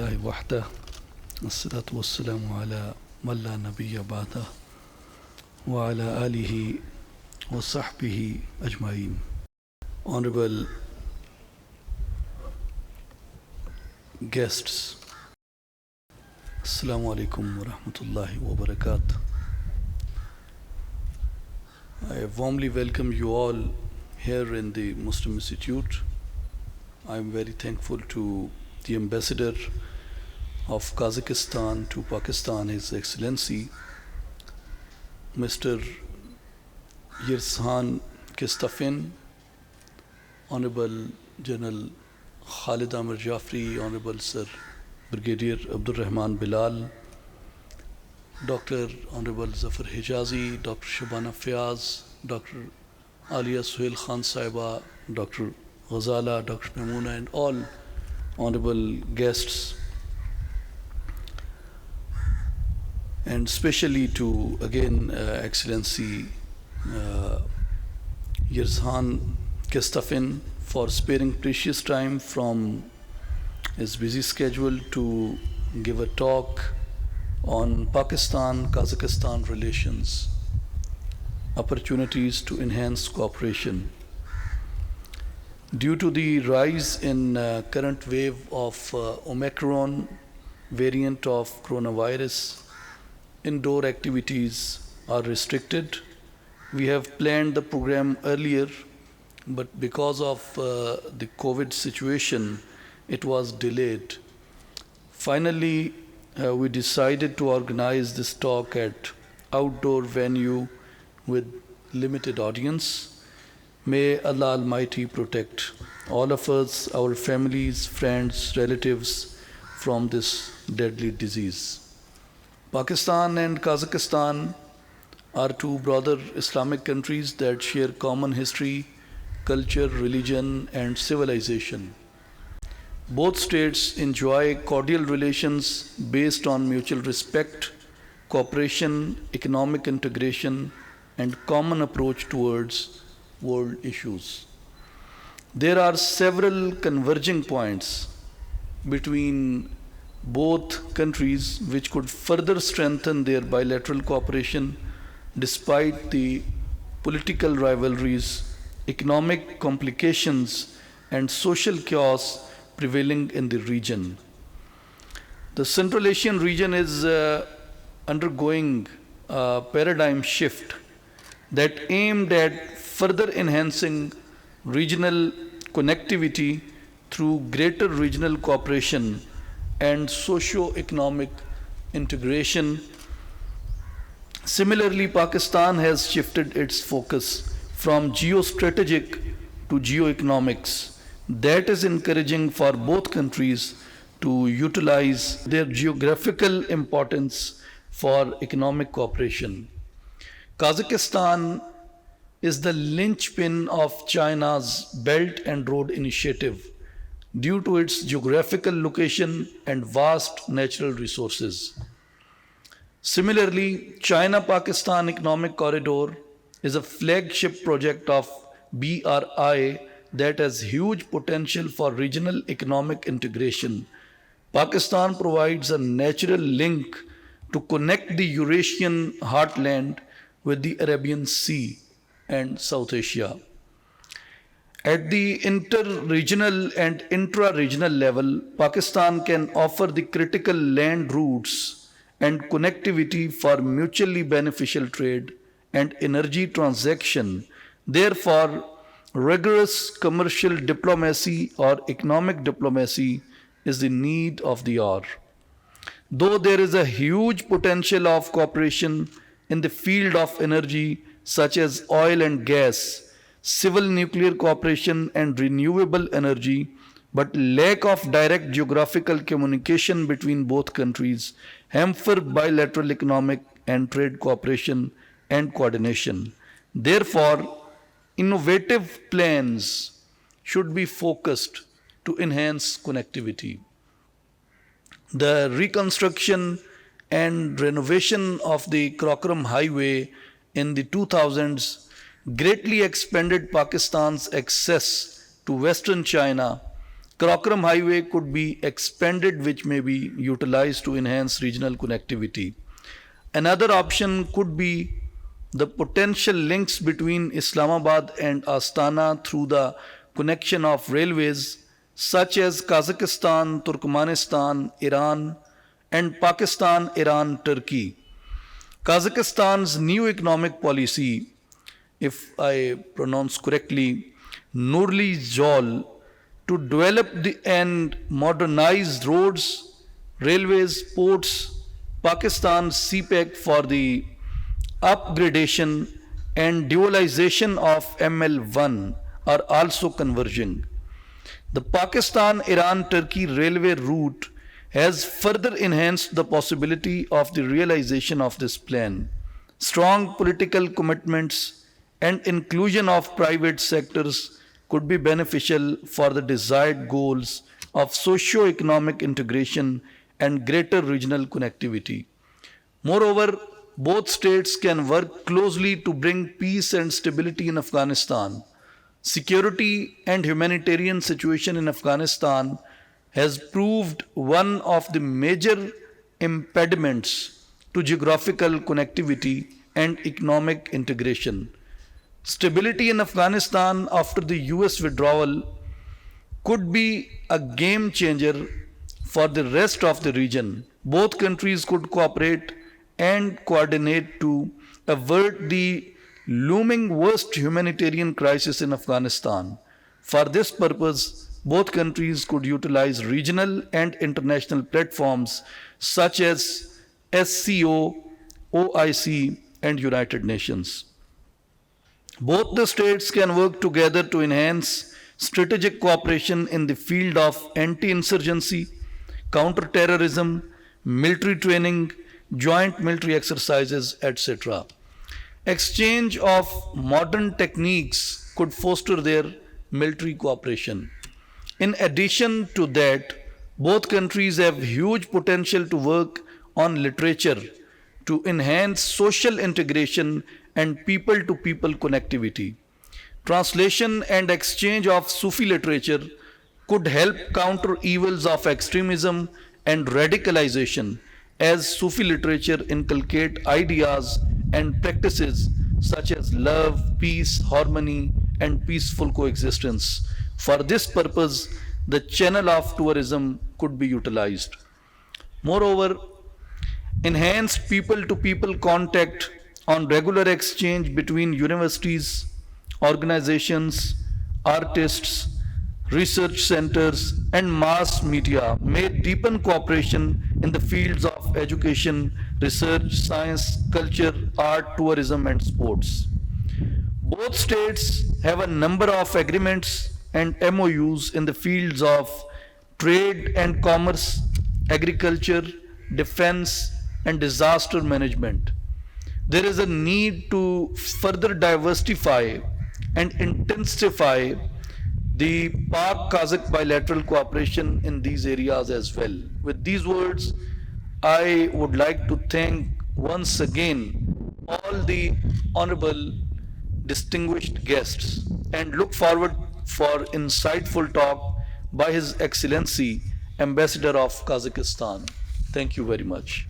لله وحده والصلاة والسلام على من لا نبي بعده وعلى آله وصحبه أجمعين. Honorable guests, Assalamu alaikum wa rahmatullahi wa barakatuh. I warmly welcome you all here in the Muslim Institute. I am very thankful to the Ambassador of Kazakhstan to Pakistan, His Excellency, Mr. Yerzhan Kistafin, Honorable General Khalid Amir Jafri, Honorable Sir Brigadier Abdul Rahman Bilal, Dr. Honorable Zafar Hijazi, Dr. Shabana Fiaz, Dr. Alia Suhail Khan Saiba, Dr. Ghazala, Dr. Namuna, and all honorable guests, and especially to again Excellency Yerzhan Kistafin for sparing precious time from his busy schedule to give a talk on Pakistan-Kazakhstan relations, opportunities to enhance cooperation. Due to the rise in current wave of Omicron variant of coronavirus, indoor activities are restricted. We have planned the program earlier, but because of the COVID situation, it was delayed. Finally, we decided to organize this talk at outdoor venue with limited audience. May Allah Almighty protect all of us, our families, friends, relatives from this deadly disease. Pakistan and Kazakhstan are two brother Islamic countries that share common history, culture, religion, and civilization. Both states enjoy cordial relations based on mutual respect, cooperation, economic integration, and common approach towards world issues. There are several converging points between both countries which could further strengthen their bilateral cooperation despite the political rivalries, economic complications, and social chaos prevailing in the region. The Central Asian region is undergoing a paradigm shift that aimed at further enhancing regional connectivity through greater regional cooperation and socio-economic integration. Similarly, Pakistan has shifted its focus from geostrategic to geoeconomics. That is encouraging for both countries to utilize their geographical importance for economic cooperation. Kazakhstan is the linchpin of China's Belt and Road Initiative due to its geographical location and vast natural resources. Similarly, China-Pakistan Economic Corridor is a flagship project of BRI that has huge potential for regional economic integration. Pakistan provides a natural link to connect the Eurasian heartland with the Arabian Sea and South Asia. At the inter-regional and intra-regional level, Pakistan can offer the critical land routes and connectivity for mutually beneficial trade and energy transaction. Therefore, rigorous commercial diplomacy or economic diplomacy is the need of the hour. Though there is a huge potential of cooperation in the field of energy such as oil and gas, civil nuclear cooperation and renewable energy, but lack of direct geographical communication between both countries hamper bilateral economic and trade cooperation and coordination. Therefore, innovative plans should be focused to enhance connectivity. The reconstruction and renovation of the Karakoram Highway in the 2000s greatly expanded Pakistan's access to Western China Karakoram Highway could be expanded, which may be utilized to enhance regional connectivity. Another option could be the potential links between Islamabad and Astana through the connection of railways such as Kazakhstan, Turkmenistan, Iran, and Pakistan, Iran, Turkey. Kazakhstan's new economic policy, if I pronounce correctly, Nurli Jol, to develop and modernize roads, railways, ports, Pakistan's CPEC for the upgradation and dualization of ML1 are also converging. The Pakistan Iran Turkey railway route has further enhanced the possibility of the realization of this plan. Strong political commitments and inclusion of private sectors could be beneficial for the desired goals of socio-economic integration and greater regional connectivity. Moreover, both states can work closely to bring peace and stability in Afghanistan. Security and humanitarian situation in Afghanistan has proved one of the major impediments to geographical connectivity and economic integration. Stability in Afghanistan after the US withdrawal could be a game changer for the rest of the region. Both countries could cooperate and coordinate to avert the looming worst humanitarian crisis in Afghanistan. For this purpose, both countries could utilize regional and international platforms such as SCO, OIC, and United Nations. Both the states can work together to enhance strategic cooperation in the field of anti-insurgency, counter-terrorism, military training, joint military exercises, etc. Exchange of modern techniques could foster their military cooperation. In addition to that, both countries have huge potential to work on literature to enhance social integration and people to people connectivity. Translation and exchange of Sufi literature could help counter evils of extremism and radicalization, as Sufi literature inculcate ideas and practices such as love, peace, harmony, and peaceful coexistence. For this purpose, the channel of tourism could be utilized. Moreover, enhanced people to people contact on regular exchange between universities, organizations, artists, research centers, and mass media may deepen cooperation in the fields of education, research, science, culture, art, tourism, and sports. Both states have a number of agreements and MOUs in the fields of trade and commerce, agriculture, defense, and disaster management. There is a need to further diversify and intensify the Pak-Kazakh bilateral cooperation in these areas as well. With these words, I would like to thank once again all the honorable distinguished guests and look forward for insightful talk by His Excellency, Ambassador of Kazakhstan. Thank you very much.